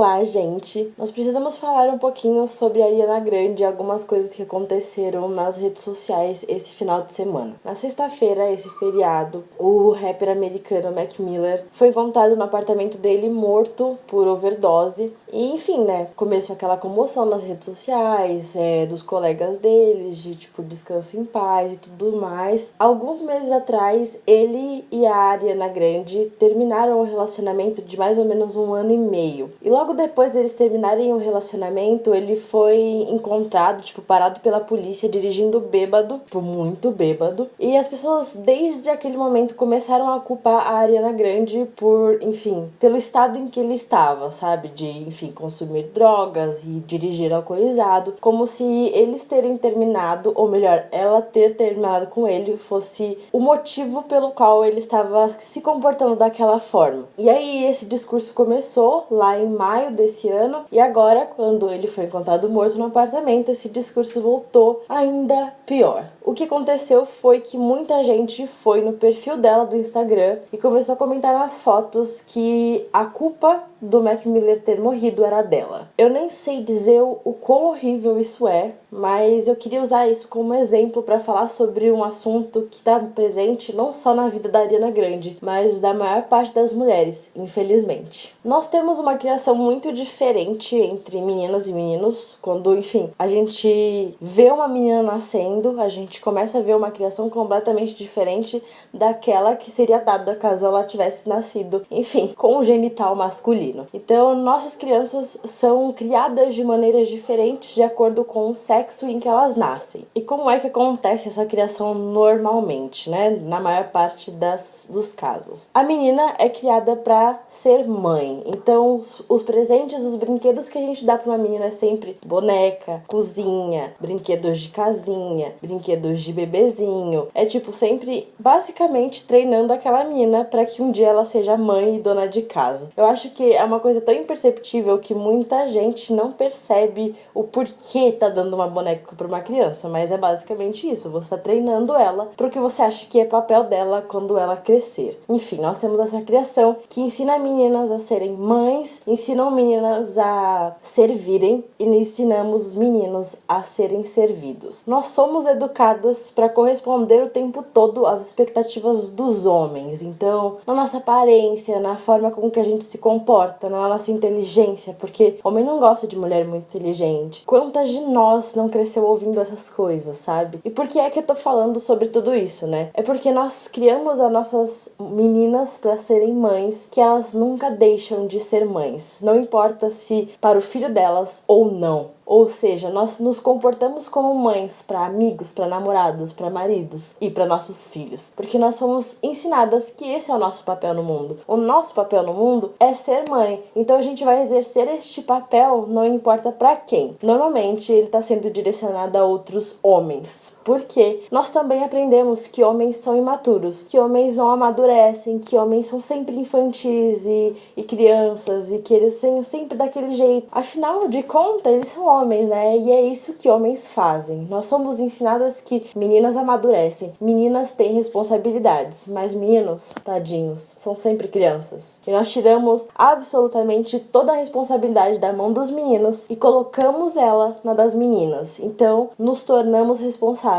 Olá, gente! Nós precisamos falar um pouquinho sobre a Ariana Grande e algumas coisas que aconteceram nas redes sociais esse final de semana. Na sexta-feira, esse feriado, o rapper americano Mac Miller foi encontrado no apartamento dele morto por overdose. E, enfim, né, começou aquela comoção nas redes sociais, dos colegas deles, de tipo, descanso em paz e tudo mais. Alguns meses atrás, ele e a Ariana Grande terminaram um relacionamento de mais ou menos 1 ano e meio. E logo depois deles terminarem o relacionamento, ele foi encontrado, parado pela polícia dirigindo bêbado, muito bêbado. E as pessoas, desde aquele momento, começaram a culpar a Ariana Grande por, pelo estado em que ele estava, sabe? De, consumir drogas e dirigir alcoolizado. Como se eles terem terminado, ou melhor, ela ter terminado com ele, fosse o motivo pelo qual ele estava se comportando daquela forma. E aí esse discurso começou lá em maio desse ano, e agora, quando ele foi encontrado morto no apartamento, esse discurso voltou ainda pior. O que aconteceu foi que muita gente foi no perfil dela do Instagram e começou a comentar nas fotos que a culpa do Mac Miller ter morrido era dela. Eu nem sei dizer o quão horrível isso é, mas eu queria usar isso como exemplo para falar sobre um assunto que está presente não só na vida da Ariana Grande, mas da maior parte das mulheres, infelizmente. Nós temos uma criação muito diferente entre meninas e meninos. Quando, a gente vê uma menina nascendo, a gente começa a ver uma criação completamente diferente daquela que seria dada caso ela tivesse nascido, com o genital masculino. Então, nossas crianças são criadas de maneiras diferentes de acordo com o sexo em que elas nascem. E como é que acontece essa criação normalmente, né? Na maior parte dos casos. A menina é criada para ser mãe. Então, os presentes, os brinquedos que a gente dá para uma menina é sempre boneca, cozinha, brinquedos de casinha, brinquedos de bebezinho. É sempre, basicamente, treinando aquela menina para que um dia ela seja mãe e dona de casa. Eu acho que é uma coisa tão imperceptível que muita gente não percebe o porquê tá dando uma boneca para uma criança, mas é basicamente isso. Você tá treinando ela pro que você acha que é papel dela quando ela crescer. Nós temos essa criação que ensina meninas a serem mães, ensinam meninas a servirem e ensinamos os meninos a serem servidos. Nós somos educadas para corresponder o tempo todo às expectativas dos homens. Então, na nossa aparência, na forma como que a gente se comporta, na nossa inteligência, porque homem não gosta de mulher muito inteligente. Quantas de nós não cresceu ouvindo essas coisas, sabe? E por que é que eu tô falando sobre tudo isso, né? É porque nós criamos as nossas meninas para serem mães, que elas nunca deixam de ser mães. Não importa se para o filho delas ou não. Ou seja, nós nos comportamos como mães para amigos, para namorados, para maridos e para nossos filhos. Porque nós fomos ensinadas que esse é o nosso papel no mundo. O nosso papel no mundo é ser mãe. Então a gente vai exercer este papel não importa para quem. Normalmente ele está sendo direcionado a outros homens. Porque nós também aprendemos que homens são imaturos, que homens não amadurecem, que homens são sempre infantis e crianças e que eles são sempre daquele jeito. Afinal de contas, eles são homens, né? E é isso que homens fazem. Nós somos ensinadas que meninas amadurecem, meninas têm responsabilidades, mas meninos, tadinhos, são sempre crianças. E nós tiramos absolutamente toda a responsabilidade da mão dos meninos e colocamos ela na das meninas. Então, nos tornamos responsáveis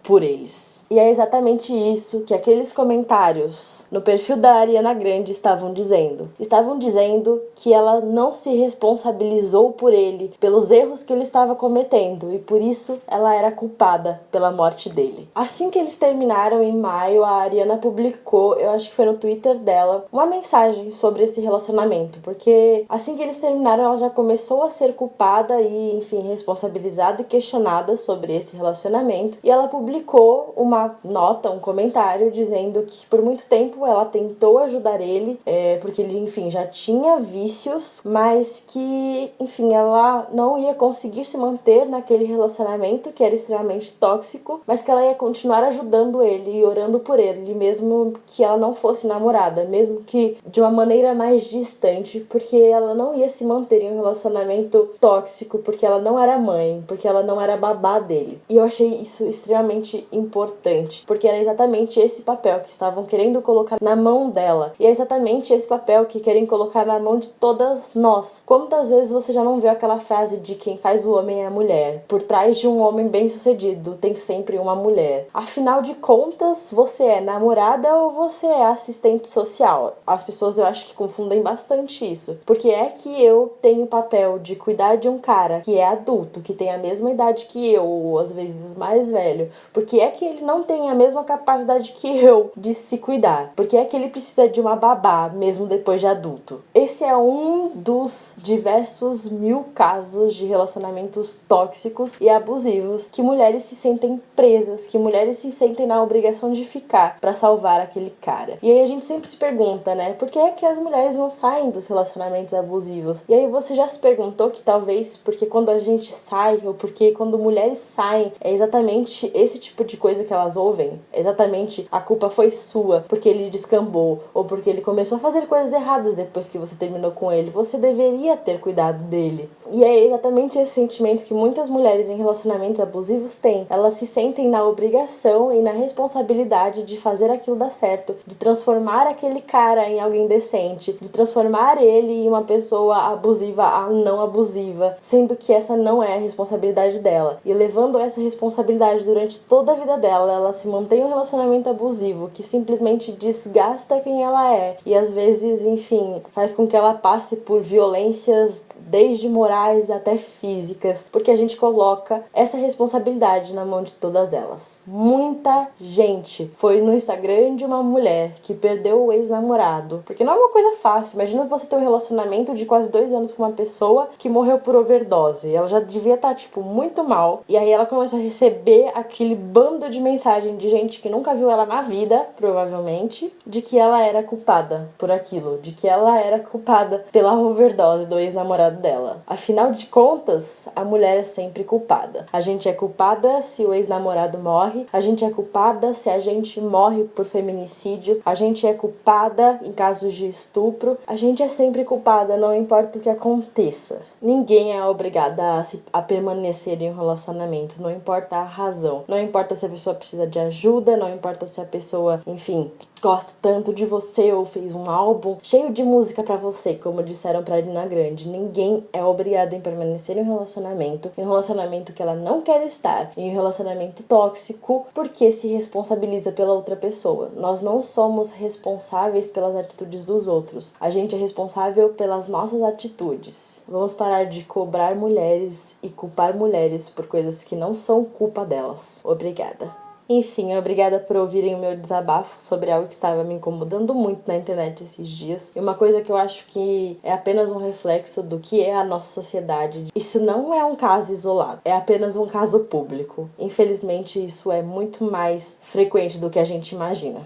por eles. E é exatamente isso que aqueles comentários no perfil da Ariana Grande estavam dizendo. Estavam dizendo que ela não se responsabilizou por ele, pelos erros que ele estava cometendo, e por isso ela era culpada pela morte dele. Assim que eles terminaram em maio, a Ariana publicou, eu acho que foi no Twitter dela, uma mensagem sobre esse relacionamento, porque assim que eles terminaram, ela já começou a ser culpada e, responsabilizada e questionada sobre esse relacionamento, e ela publicou uma nota, um comentário dizendo que por muito tempo ela tentou ajudar ele, porque ele, já tinha vícios, mas que, ela não ia conseguir se manter naquele relacionamento que era extremamente tóxico, mas que ela ia continuar ajudando ele e orando por ele, mesmo que ela não fosse namorada, mesmo que de uma maneira mais distante, porque ela não ia se manter em um relacionamento tóxico, porque ela não era mãe, porque ela não era babá dele. E eu achei isso extremamente importante importante, porque era exatamente esse papel que estavam querendo colocar na mão dela, e é exatamente esse papel que querem colocar na mão de todas nós. Quantas vezes você já não viu aquela frase de quem faz o homem é a mulher? Por trás de um homem bem-sucedido tem sempre uma mulher. Afinal de contas, você é namorada ou você é assistente social? As pessoas, eu acho que confundem bastante isso, porque é que eu tenho o papel de cuidar de um cara que é adulto, que tem a mesma idade que eu, ou às vezes mais velho, porque é que ele não tem a mesma capacidade que eu de se cuidar, porque é que ele precisa de uma babá mesmo depois de adulto. Esse é um dos diversos mil casos de relacionamentos tóxicos e abusivos que mulheres se sentem presas, que mulheres se sentem na obrigação de ficar pra salvar aquele cara. E aí a gente sempre se pergunta, né, por que é que as mulheres não saem dos relacionamentos abusivos? E aí você já se perguntou que talvez porque quando a gente sai, ou porque quando mulheres saem, é exatamente esse tipo de coisa que elas ouvem? Exatamente, a culpa foi sua, porque ele descambou, ou porque ele começou a fazer coisas erradas depois que você terminou com ele. Você deveria ter cuidado dele. E é exatamente esse sentimento que muitas mulheres em relacionamentos abusivos têm. Elas se sentem na obrigação e na responsabilidade de fazer aquilo dar certo, de transformar aquele cara em alguém decente, de transformar ele em uma pessoa abusiva a não abusiva, sendo que essa não é a responsabilidade dela. E levando essa responsabilidade durante toda a vida dela, ela se mantém um relacionamento abusivo que simplesmente desgasta quem ela é e às vezes, enfim, faz com que ela passe por violências desde morais até físicas, porque a gente coloca essa responsabilidade na mão de todas elas. Muita gente foi no Instagram de uma mulher que perdeu o ex-namorado, porque não é uma coisa fácil. Imagina você ter um relacionamento de quase 2 anos com uma pessoa que morreu por overdose. Ela já devia estar, muito mal, e aí ela começou a receber aquele bando de mensagem de gente que nunca viu ela na vida, provavelmente, de que ela era culpada por aquilo, de que ela era culpada pela overdose do ex-namorado dela. Afinal de contas, a mulher é sempre culpada. A gente é culpada se o ex-namorado morre, a gente é culpada se a gente morre por feminicídio, a gente é culpada em casos de estupro, a gente é sempre culpada, não importa o que aconteça. Ninguém é obrigada a permanecer em um relacionamento, não importa a razão, não importa se a pessoa precisa de ajuda, não importa se a pessoa, enfim, gosta tanto de você ou fez um álbum cheio de música pra você, como disseram pra Ariana Grande. Ninguém é obrigada a permanecer em um relacionamento que ela não quer estar, em um relacionamento tóxico, porque se responsabiliza pela outra pessoa. Nós não somos responsáveis pelas atitudes dos outros. A gente é responsável pelas nossas atitudes. Vamos parar de cobrar mulheres e culpar mulheres por coisas que não são culpa delas. Obrigada. Enfim, obrigada por ouvirem o meu desabafo sobre algo que estava me incomodando muito na internet esses dias. E uma coisa que eu acho que é apenas um reflexo do que é a nossa sociedade. Isso não é um caso isolado, é apenas um caso público. Infelizmente, isso é muito mais frequente do que a gente imagina.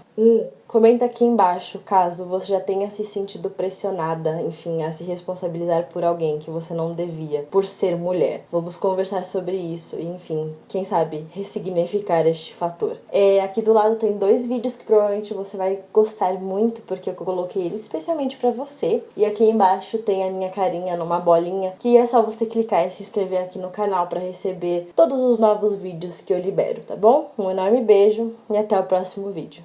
Comenta aqui embaixo caso você já tenha se sentido pressionada, enfim, a se responsabilizar por alguém que você não devia, por ser mulher. Vamos conversar sobre isso e, enfim, quem sabe ressignificar este fator. Aqui do lado tem 2 vídeos que provavelmente você vai gostar muito, porque eu coloquei eles especialmente pra você. E aqui embaixo tem a minha carinha numa bolinha, que é só você clicar e se inscrever aqui no canal pra receber todos os novos vídeos que eu libero, tá bom? Um enorme beijo e até o próximo vídeo.